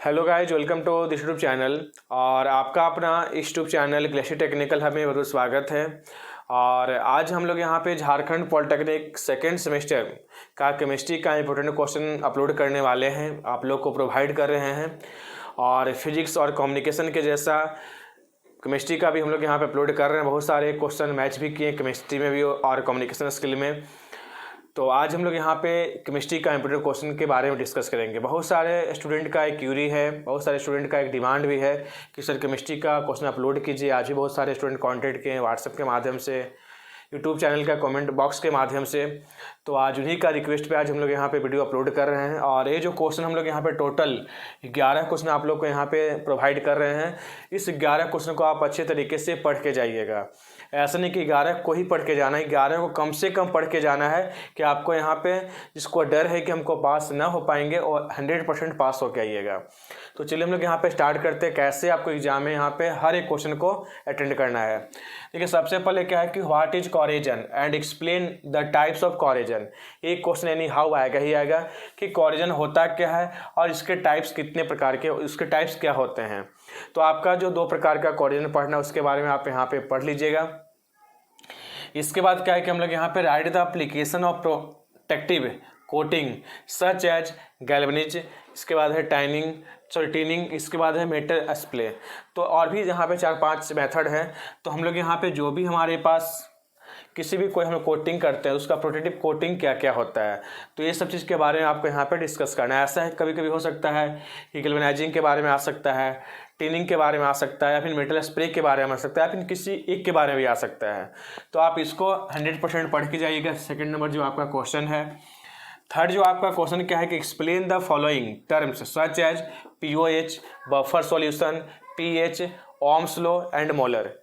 Hello guys, welcome to this YouTube channel. और आपका अपना इस YouTube channel glacier technical hub में बहुत स्वागत है। और आज हम लोग यहाँ पे झारखंड पॉलिटेक्निक सेकेंड सेमेस्टर का केमिस्ट्री का इंपॉर्टेंट क्वेश्चन अपलोड करने वाले हैं, आप लोग को प्रोवाइड कर रहे हैं। और फिजिक्स और कम्युनिकेशन के जैसा केमिस्ट्री का भी हम लोग यहाँ पे अपलोड कर रहे हैं। बहुत सारे क्वेश्चन मैच भी किए केमिस्ट्री में भी और कम्युनिकेशन स्किल में। तो आज हम लोग यहाँ पे केमिस्ट्री का इंपॉर्टेंट क्वेश्चन के बारे में डिस्कस करेंगे। बहुत सारे स्टूडेंट का एक क्यूरी है, बहुत सारे स्टूडेंट का एक डिमांड भी है कि सर केमिस्ट्री का क्वेश्चन अपलोड कीजिए। आज भी बहुत सारे स्टूडेंट कांटेक्ट किए हैं व्हाट्सएप के माध्यम से, यूट्यूब चैनल का कमेंट बॉक्स के माध्यम से। तो आज उन्हीं का रिक्वेस्ट पे आज हम लोग यहाँ पे वीडियो अपलोड कर रहे हैं। और ये जो क्वेश्चन हम लोग यहाँ पे टोटल 11 क्वेश्चन आप लोग को यहाँ पे प्रोवाइड कर रहे हैं। इस 11 क्वेश्चन को आप अच्छे तरीके से पढ़ के जाइएगा। ऐसा नहीं कि 11 को ही पढ़ के जाना है, 11 को कम से कम पढ़ के जाना है कि आपको यहाँ पे जिसको डर है कि हमको पास ना हो पाएंगे और 100% पास होके आइएगा। तो चलिए हम लोग यहाँ पे स्टार्ट करते हैं कैसे आपको एग्जाम में यहाँ पे हर एक क्वेश्चन को अटेंड करना है। देखिए, सबसे पहले क्या है कि what is corrosion and explain the types of corrosion. एक क्वेश्चन यानी हाउ आएगा ही आएगा कि कोरिजन होता क्या है और इसके टाइप्स कितने प्रकार के, इसके टाइप्स क्या होते हैं। तो आपका जो 2 प्रकार का कोरिजन पढ़ना उसके बारे में आप यहाँ पे पढ़ लीजिएगा। इसके बाद क्या है कि हम लोग यहाँ पे write the application of protective coating such as galvanise, इसके बाद है टीनिंग, इसके बाद है मेटल स्प्ले। तो और भी यहाँ पे 4-5 मेथड हैं। तो हम लोग यहाँ पे जो भी हमारे पास किसी भी कोई हम कोटिंग करते हैं उसका प्रोटेक्टिव कोटिंग क्या क्या होता है, तो ये सब चीज़ के बारे में आपको यहाँ पे डिस्कस करना है। ऐसा है कभी कभी हो सकता है कि गैल्वेनाइजिंग के बारे में आ सकता है, टीनिंग के बारे में आ सकता है, या फिर मेटल स्प्रे के बारे में आ सकता है, या फिर किसी एक के बारे में भी आ सकता है। तो आप इसको 100% पढ़ के जाइएगा। सेकेंड नंबर जो आपका क्वेश्चन है। थर्ड जो आपका क्वेश्चन क्या है कि explain the following terms such as POH, buffer solution, pH, Ohm's law and molar.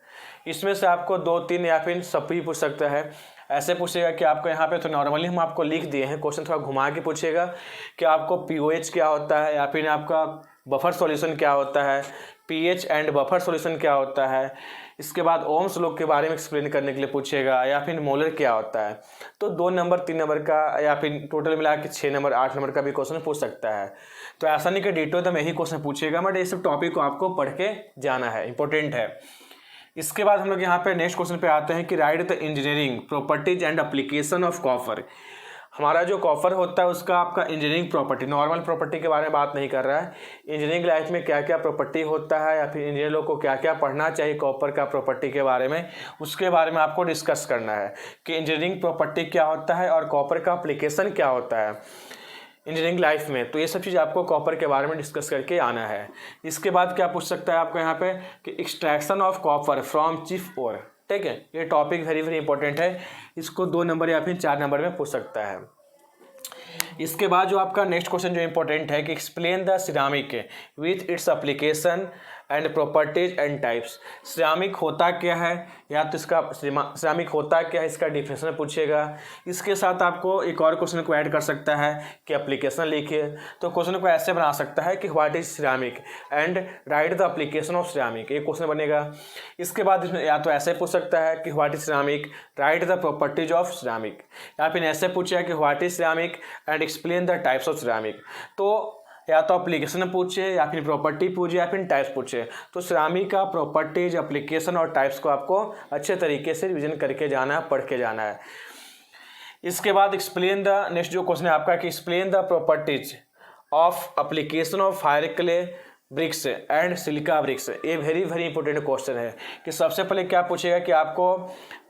इसमें से आपको 2-3 या फिर सब भी पूछ सकता है। ऐसे पूछेगा कि आपको यहाँ पे तो नॉर्मली हम आपको लिख दिए हैं, क्वेश्चन थोड़ा घुमा के पूछेगा कि आपको पीओएच क्या होता है, या फिर आपका बफर सॉल्यूशन क्या होता है, पीएच एंड बफर सॉल्यूशन क्या होता है। इसके बाद ओम्स लॉ के बारे में एक्सप्लेन करने के लिए पूछेगा, या फिर मोलर क्या होता है। तो 2 नंबर 3 नंबर का या फिर टोटल मिला के 6 नंबर 8 नंबर का भी क्वेश्चन पूछ सकता है। तो ऐसा नहीं कि डिटो एकदम यही क्वेश्चन पूछेगा, बट ये सब टॉपिक को आपको पढ़ के जाना है, इंपॉर्टेंट है। इसके बाद हम लोग यहाँ पे नेक्स्ट क्वेश्चन पे आते हैं कि right the engineering properties and application of copper. हमारा जो कॉपर होता है उसका आपका इंजीनियरिंग प्रॉपर्टी, नॉर्मल प्रॉपर्टी के बारे में बात नहीं कर रहा है। इंजीनियरिंग लाइफ में क्या क्या प्रॉपर्टी होता है, या फिर इंजीनियर लोग को क्या क्या पढ़ना चाहिए कॉपर का प्रॉपर्टी के बारे में, उसके बारे में आपको डिस्कस करना है कि इंजीनियरिंग प्रॉपर्टी क्या होता है और कॉपर का एप्लीकेशन क्या होता है इंजीनियरिंग लाइफ में। तो ये सब चीज़ आपको कॉपर के बारे में डिस्कस करके आना है। इसके बाद क्या पूछ सकता है आपको यहाँ पे कि extraction of copper from chief ore. ठीक है, ये टॉपिक वेरी वेरी इंपॉर्टेंट है, इसको 2 नंबर या फिर 4 नंबर में पूछ सकता है। इसके बाद जो आपका नेक्स्ट क्वेश्चन जो इंपॉर्टेंट है कि explain the ceramic with its application and properties and types. Ceramic होता क्या है, या तो इसका सिरामिक होता क्या है इसका डिफिनेशन पूछेगा। इसके साथ आपको एक और क्वेश्चन को ऐड कर सकता है कि एप्लीकेशन लिखिए। तो क्वेश्चन को ऐसे बना सकता है कि what is ceramic and right the application of ceramic, एक क्वेश्चन बनेगा। इसके बाद इसमें या तो ऐसे पूछ सकता है कि what is ceramic, right the properties of ceramic, या फिर ऐसे पूछेगा कि what is ceramic and explain the types of ceramic. तो या तो एप्लीकेशन पूछे, या फिर प्रॉपर्टी पूछे, या फिर टाइप्स पूछे। तो सिरामिक का प्रॉपर्टीज, एप्लीकेशन और टाइप्स को आपको अच्छे तरीके से रिविजन करके जाना है, पढ़ के जाना है। इसके बाद एक्सप्लेन द नेक्स्ट जो क्वेश्चन है आपका कि explain the properties of application of fire clay bricks and silica bricks. ये वेरी वेरी इंपॉर्टेंट क्वेश्चन है कि सबसे पहले क्या पूछेगा कि आपको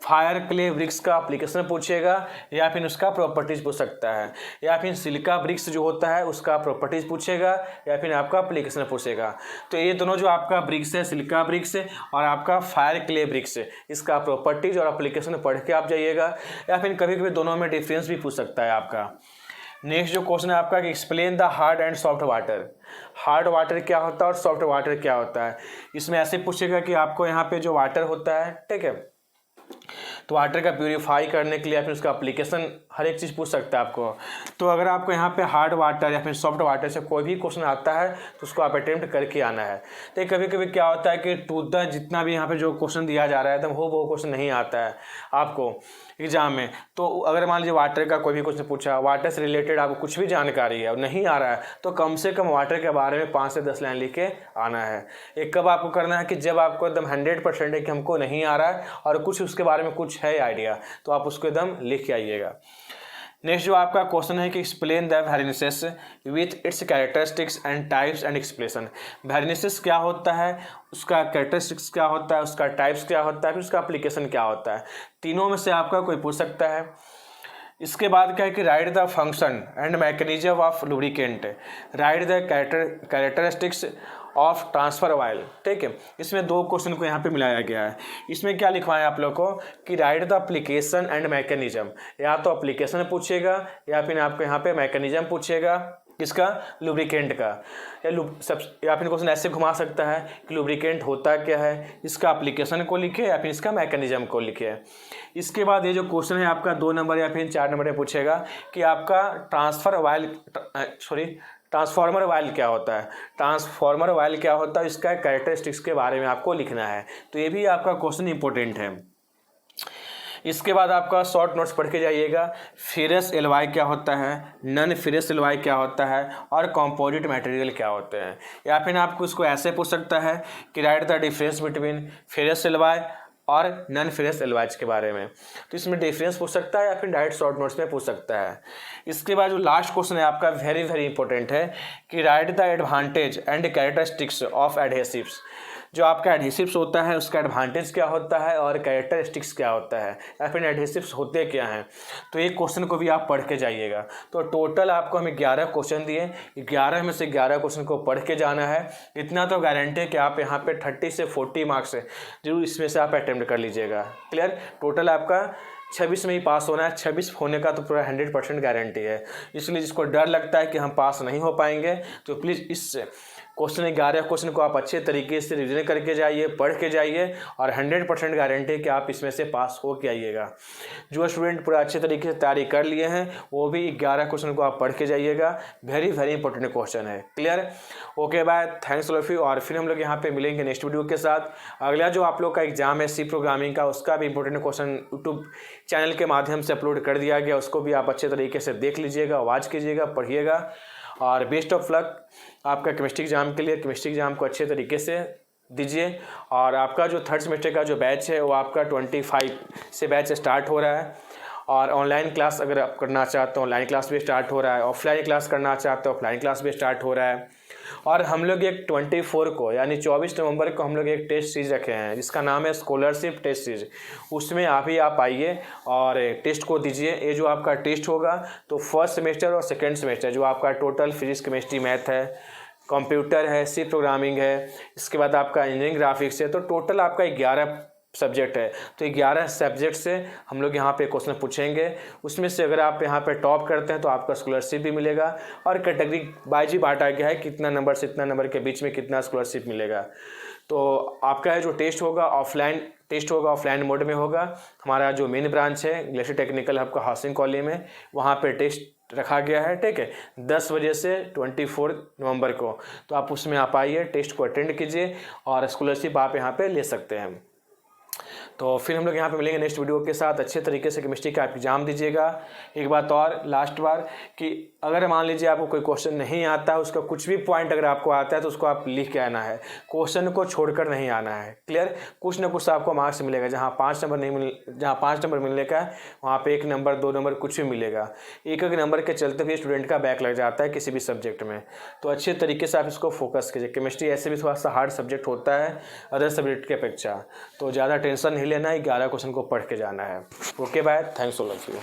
फायर क्ले ब्रिक्स का एप्लीकेशन पूछेगा, या फिर उसका प्रॉपर्टीज पूछ सकता है, या फिर सिलिका ब्रिक्स जो होता है उसका प्रॉपर्टीज पूछेगा, या फिर आपका एप्लीकेशन पूछेगा। तो ये दोनों जो आपका ब्रिक्स है, सिलिका ब्रिक्स और आपका फायर क्ले ब्रिक्स, इसका प्रॉपर्टीज और एप्लीकेशन पढ़ के आप जाइएगा। या फिर कभी कभी दोनों में डिफरेंस भी पूछ सकता है आपका। नेक्स्ट जो क्वेश्चन है आपका कि explain the hard and soft water. Hard water क्या होता है और सॉफ्ट वाटर क्या होता है। इसमें ऐसे पूछेगा कि आपको यहाँ पे जो वाटर होता है, ठीक है, तो वाटर का प्यूरीफाई करने के लिए या फिर उसका एप्लीकेशन हर एक चीज़ पूछ सकता है आपको। तो अगर आपको यहाँ पे हार्ड वाटर या फिर सॉफ्ट वाटर से कोई भी क्वेश्चन आता है तो उसको आप अटेम्प्ट करके आना है। तो कभी कभी क्या होता है कि टू द जितना भी यहाँ पे जो क्वेश्चन दिया जा रहा है एकदम वो क्वेश्चन नहीं आता है आपको एग्जाम में। तो अगर मान लीजिए वाटर का कोई भी क्वेश्चन पूछा, वाटर से रिलेटेड आपको कुछ भी जानकारी है और नहीं आ रहा है, तो कम से कम वाटर के बारे में 5 से 10 लाइन लिख के आना है। एक कब आपको करना है कि जब आपको एकदम 100% है कि हमको नहीं आ रहा है और कुछ उसके बारे में कुछ है आइडिया, तो आप उसको एकदम लिख के आइएगा। नेक्स्ट जो आपका क्वेश्चन है कि explain the variances with its characteristics and types and expression. Variances क्या होता है, उसका कैरेक्टरिस्टिक्स क्या होता है, उसका टाइप्स क्या होता है, फिर उसका एप्लीकेशन क्या होता है। तीनों में से आपका कोई पूछ सकता है। इसके बाद क्या है कि right the function and mechanism of lubricant, right the characteristics of transfer oil. ठीक है, इसमें 2 क्वेश्चन को यहाँ पे मिलाया गया है। इसमें क्या लिखवाएं आप लोग को कि right the application and mechanism, या तो एप्लीकेशन पूछेगा या फिर आपको यहाँ पे मैकेनिज्म पूछेगा किसका, लुब्रिकेंट का, या फिर क्वेश्चन ऐसे घुमा सकता है कि लुब्रिकेंट होता क्या है, इसका एप्लीकेशन को लिखे या फिर इसका मैकेनिज्म को लिखे। इसके बाद ये जो क्वेश्चन है आपका 2 नंबर या फिर 4 नंबर में पूछेगा कि आपका ट्रांसफार्मर वाइल क्या होता है, ट्रांसफार्मर वाइल क्या होता है, इसका कैरेक्टरिस्टिक्स के बारे में आपको लिखना है। तो ये भी आपका क्वेश्चन इंपॉर्टेंट है। इसके बाद आपका शॉर्ट नोट्स पढ़ के जाइएगा। फेरस एलॉय क्या होता है, नॉन फेरस एलॉय क्या होता है और कंपोजिट मटेरियल क्या होते हैं। या फिर आपको इसको ऐसे पूछ सकता है कि right the difference between ferrous alloy और नॉन फेरस एलॉयज के बारे में। तो इसमें डिफरेंस पूछ सकता है या फिर डायरेक्ट शॉर्ट नोट्स में पूछ सकता है। इसके बाद जो लास्ट क्वेश्चन है आपका वेरी वेरी इंपॉर्टेंट है कि right the advantage and characteristics of adhesives. जो आपका एडहेसिव्स होता है उसका एडवांटेज क्या होता है और कैरेक्टरिस्टिक्स क्या होता है, या फिर एडहेसिव्स होते क्या हैं। तो ये क्वेश्चन को भी आप पढ़ के जाइएगा। तो टोटल आपको हमें 11 क्वेश्चन दिए, 11 में से 11 क्वेश्चन को पढ़ के जाना है। इतना तो गारंटी है कि आप यहाँ पे 30 से 40 मार्क्स जरूर इसमें से आप अटेम्प्ट कर लीजिएगा। क्लियर, टोटल आपका 26 में ही पास होना है। 26 होने का तो पूरा 100% गारंटी है। इसलिए जिसको डर लगता है कि हम पास नहीं हो पाएंगे, तो प्लीज़ इस क्वेश्चन 11 क्वेश्चन को आप अच्छे तरीके से रिविजन करके जाइए, पढ़ के जाइए, और 100% गारंटी है कि आप इसमें से पास हो के आइएगा। जो स्टूडेंट पूरा अच्छे तरीके से तैयारी कर लिए हैं वो भी 11 क्वेश्चन को आप पढ़ के जाइएगा। वेरी वेरी इंपॉर्टेंट क्वेश्चन है। Clear, okay bye, thanks all of you. और फिर हम लोग यहाँ पे मिलेंगे नेक्स्ट वीडियो के साथ। अगला जो आप लोग का एग्जाम है सी प्रोग्रामिंग का, उसका भी इंपॉर्टेंट क्वेश्चन यूट्यूब चैनल के माध्यम से अपलोड कर दिया गया, उसको भी आप अच्छे तरीके से देख लीजिएगा, वॉच कीजिएगा, पढ़िएगा। और बेस्ट ऑफ लक आपका केमिस्ट्री एग्जाम के लिए। केमिस्ट्री एग्जाम को अच्छे तरीके से दीजिए। और आपका जो 3rd सेमेस्टर का जो बैच है वो आपका 25 से बैच स्टार्ट हो रहा है। और ऑनलाइन क्लास अगर आप करना चाहते हो ऑनलाइन क्लास भी स्टार्ट हो रहा है, ऑफलाइन क्लास करना चाहते हो ऑफलाइन क्लास भी स्टार्ट हो रहा है। और हम लोग एक 24 को यानी 24 नवंबर को हम लोग एक टेस्ट सीरीज रखे हैं जिसका नाम है स्कॉलरशिप टेस्ट सीरीज। उसमें आप आइए और टेस्ट को दीजिए। ये जो आपका टेस्ट होगा तो 1st सेमेस्टर और 2nd सेमेस्टर जो आपका टोटल फिजिक्स केमिस्ट्री मैथ है, कंप्यूटर है, सी प्रोग्रामिंग है, इसके बाद आपका इंजीनियरिंग ग्राफिक्स है, तो टोटल आपका 11 सब्जेक्ट है। तो 11 सब्जेक्ट से हम लोग यहाँ पे क्वेश्चन पूछेंगे। उसमें से अगर आप यहाँ पे टॉप करते हैं तो आपका स्कॉलरशिप भी मिलेगा। और कैटेगरी वाइज ही बांटा गया है कितना नंबर से इतना नंबर के बीच में कितना स्कॉलरशिप मिलेगा। तो आपका जो टेस्ट होगा ऑफलाइन मोड में होगा। हमारा जो मेन ब्रांच है ग्लेशियर टेक्निकल हब का हाउसिंग कॉलोनी में, वहाँ पे टेस्ट रखा गया है। ठीक है, 10 बजे से 24 नवंबर को। तो आप उसमें आप आइए, टेस्ट को अटेंड कीजिए और स्कॉलरशिप आप यहाँ पे ले सकते हैं। तो फिर हम लोग यहाँ पे मिलेंगे नेक्स्ट वीडियो के साथ। अच्छे तरीके से केमिस्ट्री का आप एग्जाम दीजिएगा। एक बात और लास्ट बार कि अगर मान लीजिए आपको कोई क्वेश्चन नहीं आता है, उसका कुछ भी पॉइंट अगर आपको आता है तो उसको आप लिख के आना है, क्वेश्चन को छोड़कर नहीं आना है। क्लियर, कुछ ना कुछ आपको मार्क्स मिलेगा। जहाँ 5 नंबर मिलने का है वहाँ पे 1 नंबर 2 नंबर कुछ भी मिलेगा। एक नंबर के चलते भी स्टूडेंट का बैक लग जाता है किसी भी सब्जेक्ट में। तो अच्छे तरीके से आप इसको फोकस कीजिए। केमिस्ट्री ऐसे भी थोड़ा सा हार्ड सब्जेक्ट होता है अदर सब्जेक्ट के अपेक्षा, तो ज़्यादा टेंशन नहीं लेना है। 11 क्वेश्चन को पढ़ के जाना है। Okay bye, thanks all of you.